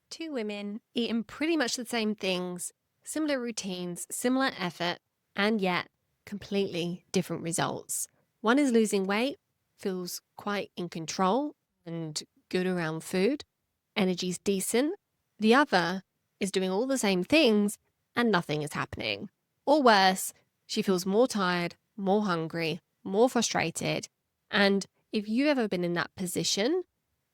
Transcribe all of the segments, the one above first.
Two women eating pretty much the same things, similar routines, similar effort, and yet completely different results. One is losing weight, feels quite in control and good around food, energy's decent. The other is doing all the same things and nothing is happening. Or worse, she feels more tired, more hungry, more frustrated. And if you've ever been in that position,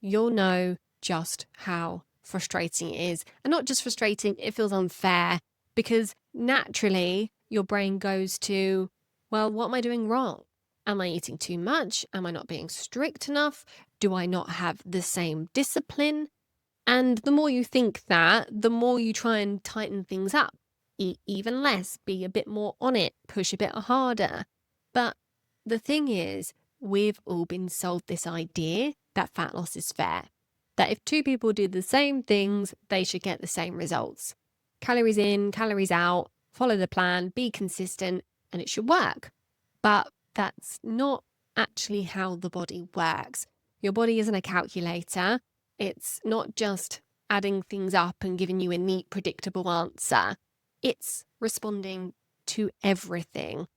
you'll know just how frustrating it is. And not just frustrating, it feels unfair because naturally your brain goes to, well, what am I doing wrong? Am I eating too much? Am I not being strict enough? Do I not have the same discipline? And the more you think that, the more you try and tighten things up. Eat even less, be a bit more on it, push a bit harder. But the thing is, we've all been sold this idea that fat loss is fair. That if two people do the same things, they should get the same results. Calories in, calories out, follow the plan, be consistent, and it should work. But that's not actually how the body works. Your body isn't a calculator. It's not just adding things up and giving you a neat, predictable answer. It's responding to everything,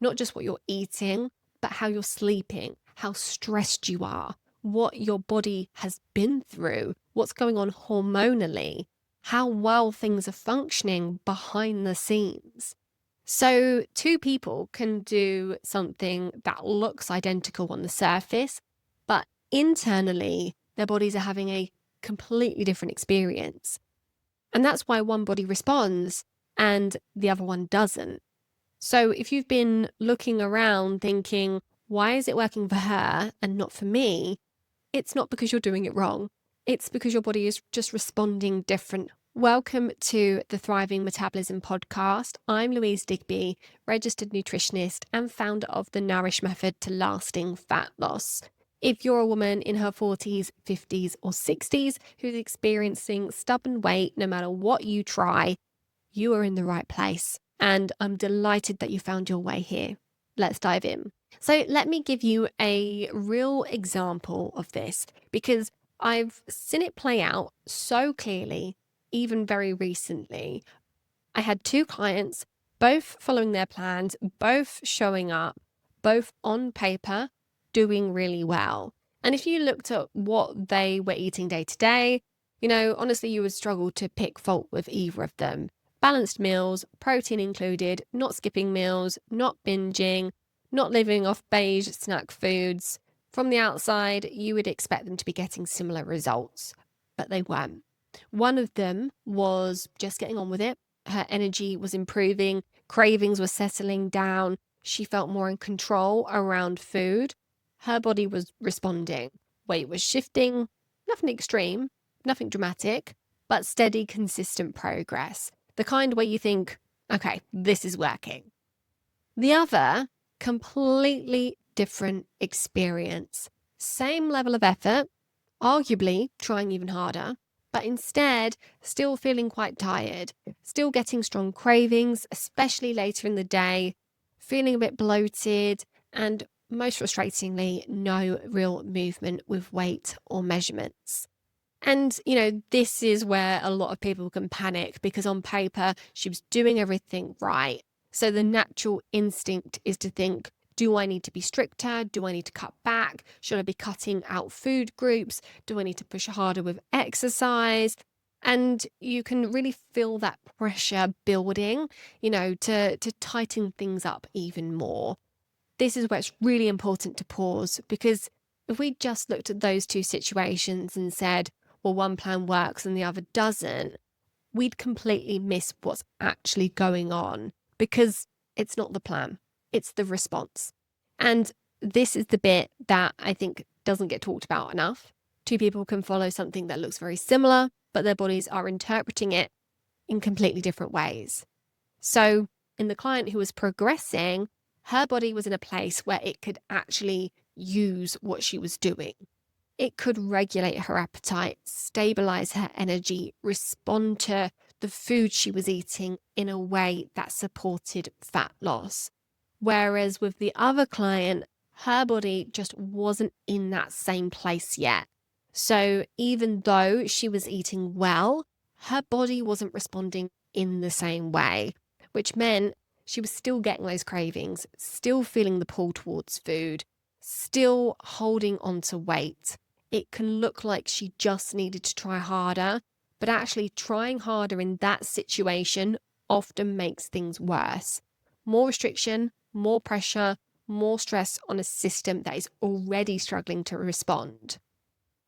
not just what you're eating, but how you're sleeping, how stressed you are, what your body has been through, what's going on hormonally, how well things are functioning behind the scenes. So two people can do something that looks identical on the surface, but internally, their bodies are having a completely different experience. And that's why one body responds and the other one doesn't. So if you've been looking around thinking, why is it working for her and not for me? It's not because you're doing it wrong. It's because your body is just responding different. Welcome to the Thriving Metabolism podcast. I'm Louise Digby, registered nutritionist and founder of the Nourish Method to lasting fat loss. If you're a woman in her 40s, 50s, or 60s who's experiencing stubborn weight no matter what you try, you are in the right place. And I'm delighted that you found your way here. Let's dive in. So let me give you a real example of this because I've seen it play out so clearly, even very recently. I had two clients, both following their plans, both showing up, both on paper, doing really well. And if you looked at what they were eating day to day, honestly, you would struggle to pick fault with either of them. Balanced meals, protein included, not skipping meals, not binging, not living off beige snack foods. From the outside, you would expect them to be getting similar results, but they weren't. One of them was just getting on with it. Her energy was improving, cravings were settling down. She felt more in control around food. Her body was responding. Weight was shifting, nothing extreme, nothing dramatic, but steady, consistent progress. The kind where you think, okay, this is working. The other, completely different experience. Same level of effort, arguably trying even harder, but instead still feeling quite tired, still getting strong cravings, especially later in the day, feeling a bit bloated, and most frustratingly, no real movement with weight or measurements. And, this is where a lot of people can panic because on paper, she was doing everything right. So the natural instinct is to think, do I need to be stricter? Do I need to cut back? Should I be cutting out food groups? Do I need to push harder with exercise? And you can really feel that pressure building, to tighten things up even more. This is where it's really important to pause because if we just looked at those two situations and said, well, one plan works and the other doesn't, we'd completely miss what's actually going on because it's not the plan, it's the response. And this is the bit that I think doesn't get talked about enough. Two people can follow something that looks very similar, but their bodies are interpreting it in completely different ways. So in the client who was progressing, her body was in a place where it could actually use what she was doing. It could regulate her appetite, stabilize her energy, respond to the food she was eating in a way that supported fat loss. Whereas with the other client, her body just wasn't in that same place yet. So even though she was eating well, her body wasn't responding in the same way, which meant she was still getting those cravings, still feeling the pull towards food, still holding on to weight. It can look like she just needed to try harder, but actually trying harder in that situation often makes things worse. More restriction, more pressure, more stress on a system that is already struggling to respond.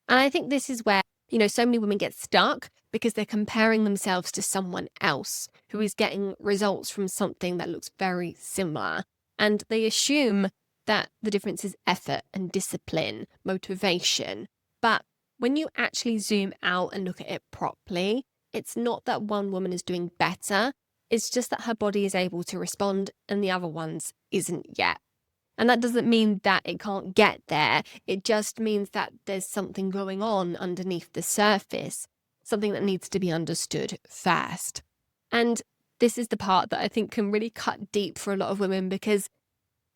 And I think this is where, so many women get stuck because they're comparing themselves to someone else who is getting results from something that looks very similar. And they assume that the difference is effort and discipline, motivation. But when you actually zoom out and look at it properly, it's not that one woman is doing better. It's just that her body is able to respond and the other one's isn't yet. And that doesn't mean that it can't get there. It just means that there's something going on underneath the surface, something that needs to be understood first. And this is the part that I think can really cut deep for a lot of women, because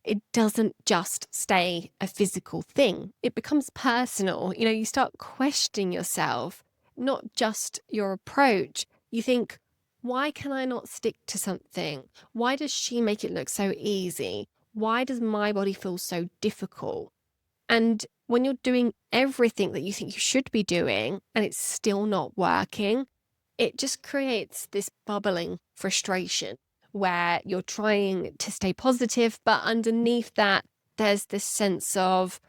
it doesn't just stay a physical thing. It becomes personal. You start questioning yourself, not just your approach. You think, why can I not stick to something? Why does she make it look so easy? Why does my body feel so difficult? And when you're doing everything that you think you should be doing and it's still not working, it just creates this bubbling frustration where you're trying to stay positive, but underneath that, there's this sense of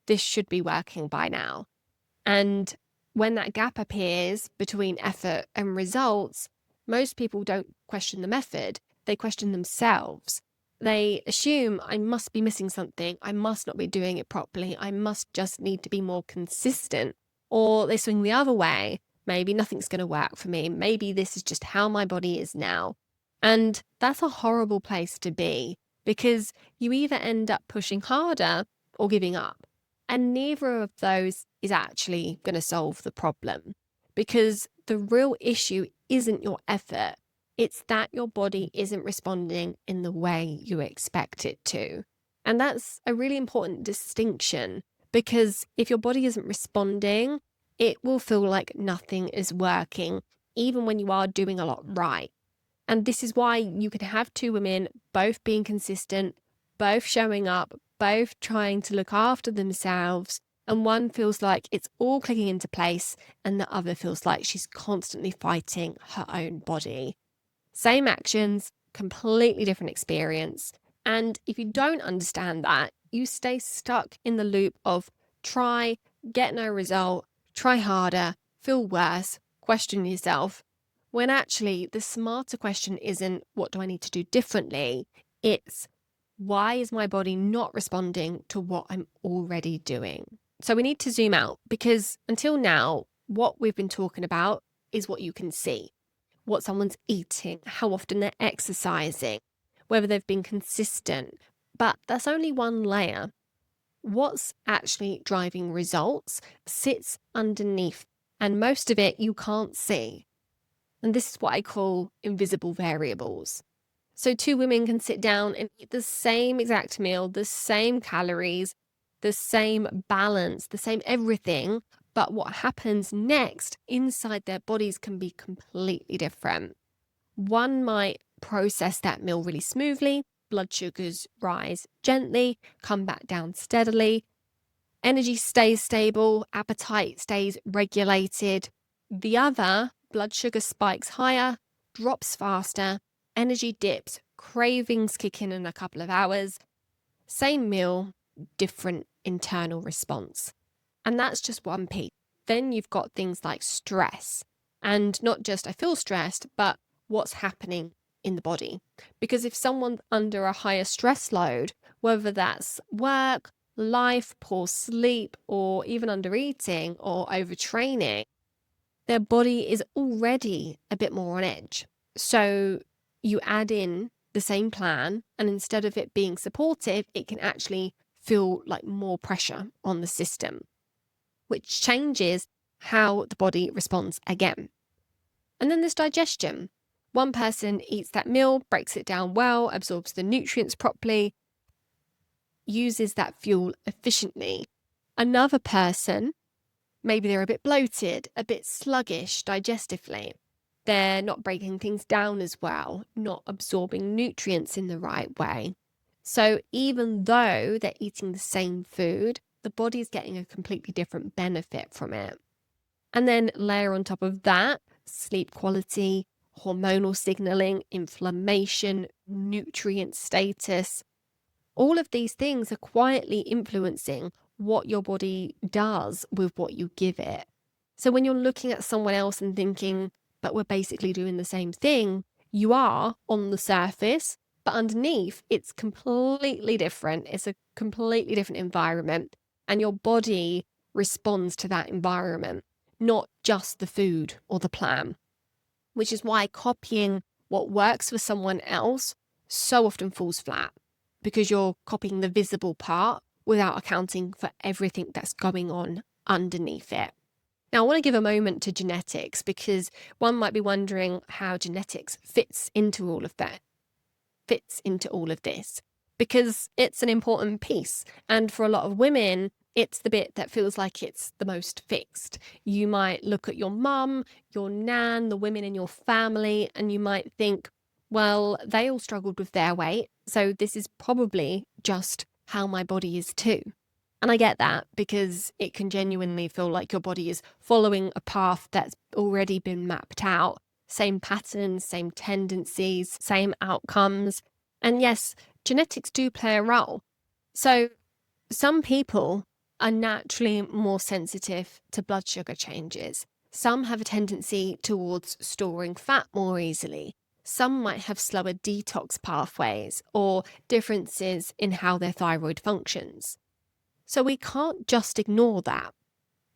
this should be working by now. And when that gap appears between effort and results, most people don't question the method, they question themselves. They assume, I must be missing something, I must not be doing it properly, I must just need to be more consistent. Or they swing the other way, maybe nothing's going to work for me, maybe this is just how my body is now. And that's a horrible place to be, because you either end up pushing harder or giving up. And neither of those is actually going to solve the problem, because the real issue isn't your effort. It's that your body isn't responding in the way you expect it to. And that's a really important distinction, because if your body isn't responding, it will feel like nothing is working, even when you are doing a lot right. And this is why you can have two women both being consistent, both showing up, both trying to look after themselves, and one feels like it's all clicking into place and the other feels like she's constantly fighting her own body. Same actions, completely different experience. And if you don't understand that, you stay stuck in the loop of try, get no result, try harder, feel worse, question yourself, when actually the smarter question isn't what do I need to do differently? It's why is my body not responding to what I'm already doing? So we need to zoom out, because until now, what we've been talking about is what you can see, what someone's eating, how often they're exercising, whether they've been consistent. But that's only one layer. What's actually driving results sits underneath, and most of it you can't see. And this is what I call invisible variables. So two women can sit down and eat the same exact meal, the same calories, the same balance, the same everything, but what happens next inside their bodies can be completely different. One might process that meal really smoothly, blood sugars rise gently, come back down steadily, energy stays stable, appetite stays regulated. The other, blood sugar spikes higher, drops faster, energy dips, cravings kick in a couple of hours. Same meal, different internal response. And that's just one piece. Then you've got things like stress, and not just I feel stressed, but what's happening in the body. Because if someone's under a higher stress load, whether that's work, life, poor sleep, or even under eating or overtraining, their body is already a bit more on edge. So you add in the same plan, and instead of it being supportive, it can actually feel like more pressure on the system, which changes how the body responds again. And then there's digestion. One person eats that meal, breaks it down well, absorbs the nutrients properly, uses that fuel efficiently. Another person Maybe they're a bit bloated, a bit sluggish digestively. They're not breaking things down as well, not absorbing nutrients in the right way. So even though they're eating the same food, the body's getting a completely different benefit from it. And then layer on top of that sleep quality, hormonal signaling, inflammation, nutrient status. All of these things are quietly influencing what your body does with what you give it. So when you're looking at someone else and thinking, but we're basically doing the same thing, you are on the surface, but underneath it's completely different. It's a completely different environment, and your body responds to that environment, not just the food or the plan, which is why copying what works for someone else so often falls flat, because you're copying the visible part without accounting for everything that's going on underneath it. Now, I want to give a moment to genetics, because one might be wondering how genetics fits into all of this, because it's an important piece. And for a lot of women, it's the bit that feels like it's the most fixed. You might look at your mum, your nan, the women in your family, and you might think, well, they all struggled with their weight, so this is probably just how my body is too. And I get that, because it can genuinely feel like your body is following a path that's already been mapped out. Same patterns, same tendencies, same outcomes. And yes, genetics do play a role. So some people are naturally more sensitive to blood sugar changes. Some have a tendency towards storing fat more easily. Some might have slower detox pathways or differences in how their thyroid functions. So we can't just ignore that.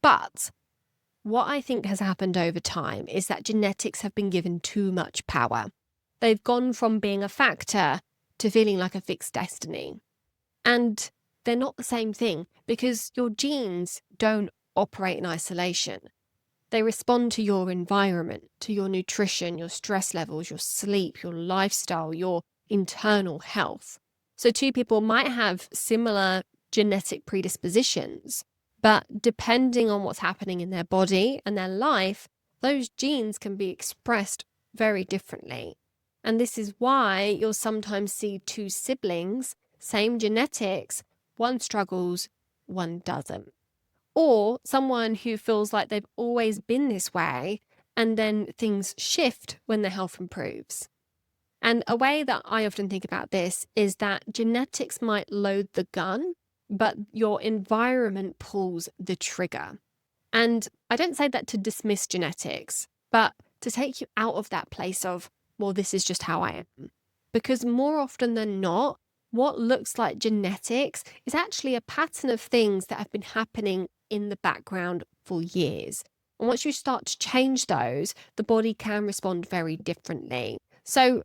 But what I think has happened over time is that genetics have been given too much power. They've gone from being a factor to feeling like a fixed destiny. And they're not the same thing, because your genes don't operate in isolation. They respond to your environment, to your nutrition, your stress levels, your sleep, your lifestyle, your internal health. So two people might have similar genetic predispositions, but depending on what's happening in their body and their life, those genes can be expressed very differently. And this is why you'll sometimes see two siblings, same genetics, one struggles, one doesn't. Or someone who feels like they've always been this way, and then things shift when their health improves. And a way that I often think about this is that genetics might load the gun, but your environment pulls the trigger. And I don't say that to dismiss genetics, but to take you out of that place of, well, this is just how I am. Because more often than not, what looks like genetics is actually a pattern of things that have been happening in the background for years. And once you start to change those, the body can respond very differently. So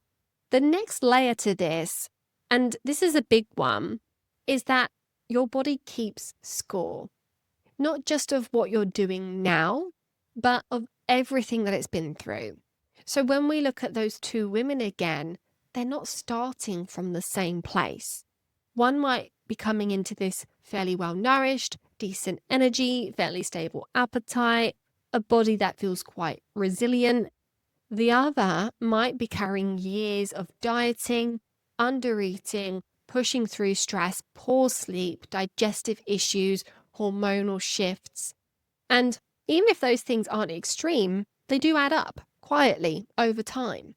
the next layer to this, and this is a big one, is that your body keeps score, not just of what you're doing now, but of everything that it's been through. So when we look at those two women again, they're not starting from the same place. One might be coming into this fairly well nourished, decent energy, fairly stable appetite, a body that feels quite resilient. The other might be carrying years of dieting, undereating, pushing through stress, poor sleep, digestive issues, hormonal shifts. And even if those things aren't extreme, they do add up quietly over time.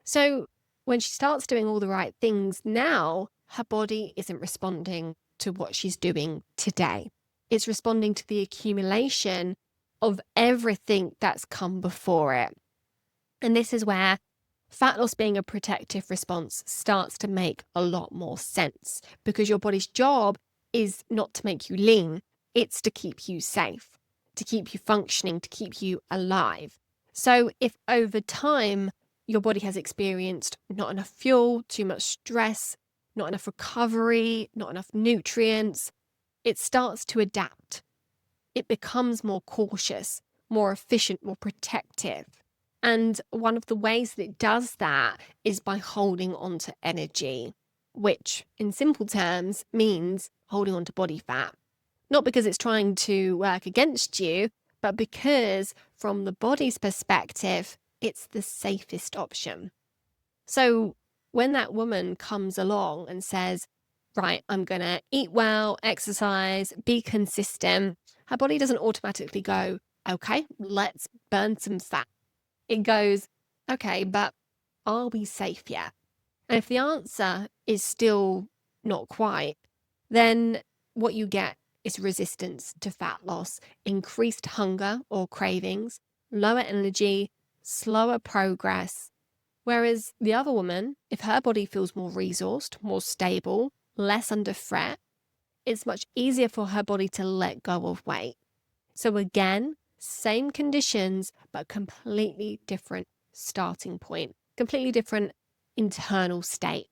So when she starts doing all the right things now, her body isn't responding to what she's doing today. It's responding to the accumulation of everything that's come before it. And this is where fat loss being a protective response starts to make a lot more sense, because your body's job is not to make you lean, it's to keep you safe, to keep you functioning, to keep you alive. So if over time your body has experienced not enough fuel, too much stress, not enough recovery, not enough nutrients, it starts to adapt. It becomes more cautious, more efficient, more protective. And one of the ways that it does that is by holding on to energy, which in simple terms means holding on to body fat. Not because it's trying to work against you, but because from the body's perspective, it's the safest option. So when that woman comes along and says, right, I'm going to eat well, exercise, be consistent, her body doesn't automatically go, okay, let's burn some fat. It goes, okay, but are we safe yet? And if the answer is still not quite, then what you get is resistance to fat loss, increased hunger or cravings, lower energy, slower progress. Whereas the other woman, if her body feels more resourced, more stable, less under threat, it's much easier for her body to let go of weight. So again, same conditions, but completely different starting point, completely different internal state,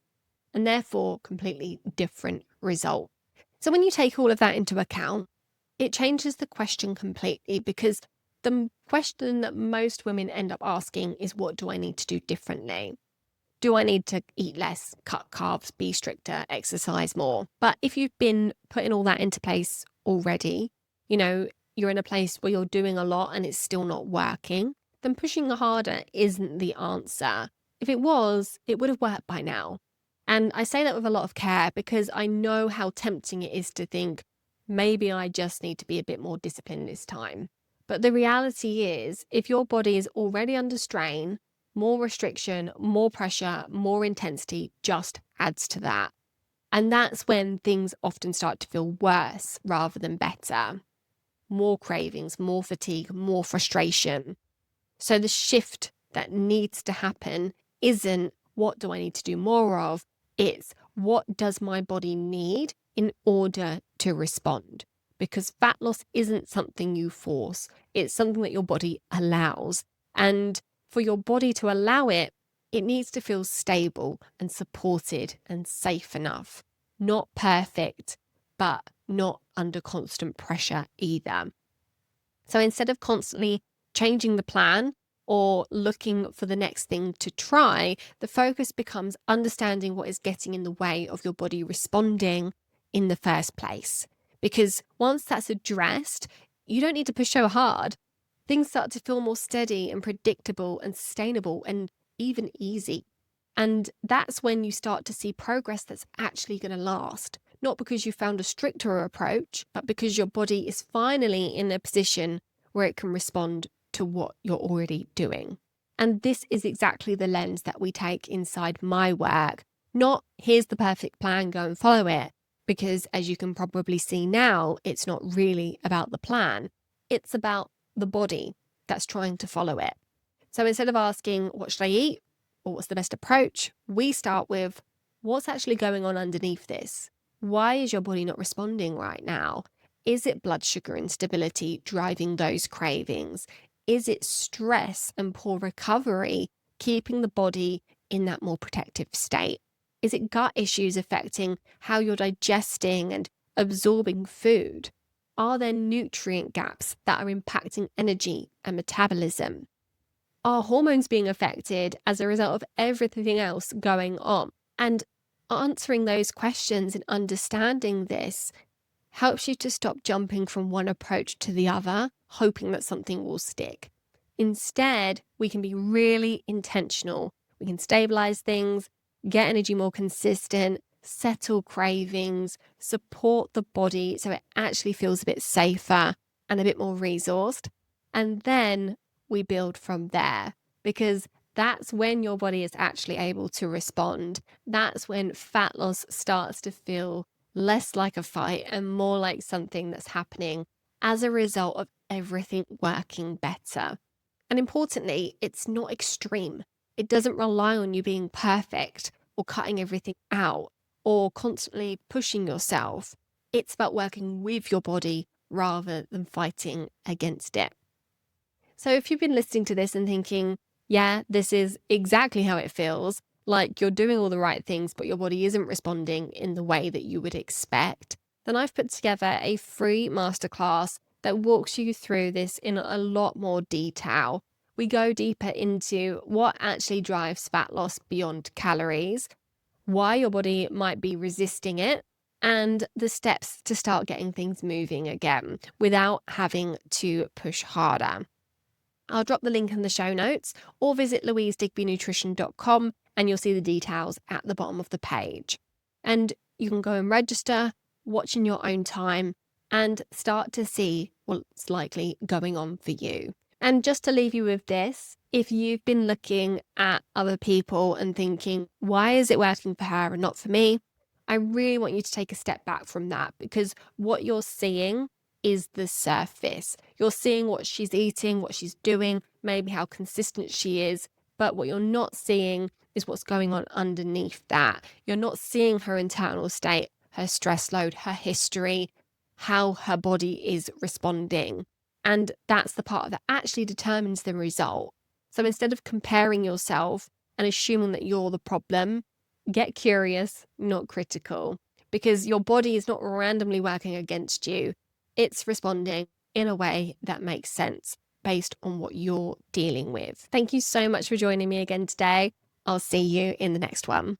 and therefore completely different result. So when you take all of that into account, it changes the question completely, because the question that most women end up asking is, what do I need to do differently? Do I need to eat less, cut carbs, be stricter, exercise more? But if you've been putting all that into place already, you're in a place where you're doing a lot and it's still not working, then pushing harder isn't the answer. If it was, it would have worked by now. And I say that with a lot of care, because I know how tempting it is to think, maybe I just need to be a bit more disciplined this time. But the reality is, if your body is already under strain, more restriction, more pressure, more intensity just adds to that. And that's when things often start to feel worse rather than better. More cravings, more fatigue, more frustration. So the shift that needs to happen isn't, what do I need to do more of? It's, what does my body need in order to respond? Because fat loss isn't something you force. It's something that your body allows. And for your body to allow it, it needs to feel stable and supported and safe enough. Not perfect, but not under constant pressure either. So instead of constantly changing the plan or looking for the next thing to try, the focus becomes understanding what is getting in the way of your body responding in the first place. Because once that's addressed, you don't need to push so hard. Things start to feel more steady and predictable and sustainable and even easy. And that's when you start to see progress that's actually going to last. Not because you found a stricter approach, but because your body is finally in a position where it can respond to what you're already doing. And this is exactly the lens that we take inside my work. Not, here's the perfect plan, go and follow it. Because as you can probably see now, it's not really about the plan. It's about the body that's trying to follow it. So instead of asking, what should I eat? Or what's the best approach? We start with, what's actually going on underneath this? Why is your body not responding right now? Is it blood sugar instability driving those cravings? Is it stress and poor recovery keeping the body in that more protective state? Is it gut issues affecting how you're digesting and absorbing food? Are there nutrient gaps that are impacting energy and metabolism? Are hormones being affected as a result of everything else going on? And answering those questions and understanding this helps you to stop jumping from one approach to the other, hoping that something will stick. Instead, we can be really intentional. We can stabilize things, get energy more consistent, settle cravings, support the body so it actually feels a bit safer and a bit more resourced. And then we build from there, because that's when your body is actually able to respond. That's when fat loss starts to feel less like a fight and more like something that's happening as a result of everything working better. And importantly, it's not extreme. It doesn't rely on you being perfect or cutting everything out or constantly pushing yourself. It's about working with your body rather than fighting against it. So if you've been listening to this and thinking, yeah, this is exactly how it feels, like you're doing all the right things, but your body isn't responding in the way that you would expect, then I've put together a free masterclass that walks you through this in a lot more detail. We go deeper into what actually drives fat loss beyond calories, why your body might be resisting it, and the steps to start getting things moving again without having to push harder. I'll drop the link in the show notes, or visit louisedigbynutrition.com and you'll see the details at the bottom of the page. And you can go and register, watch in your own time, and start to see what's likely going on for you. And just to leave you with this, if you've been looking at other people and thinking, why is it working for her and not for me? I really want you to take a step back from that, because what you're seeing is the surface. You're seeing what she's eating, what she's doing, maybe how consistent she is. But what you're not seeing is what's going on underneath that. You're not seeing her internal state, her stress load, her history, how her body is responding. And that's the part that actually determines the result. So instead of comparing yourself and assuming that you're the problem, get curious, not critical, because your body is not randomly working against you. It's responding in a way that makes sense based on what you're dealing with. Thank you so much for joining me again today. I'll see you in the next one.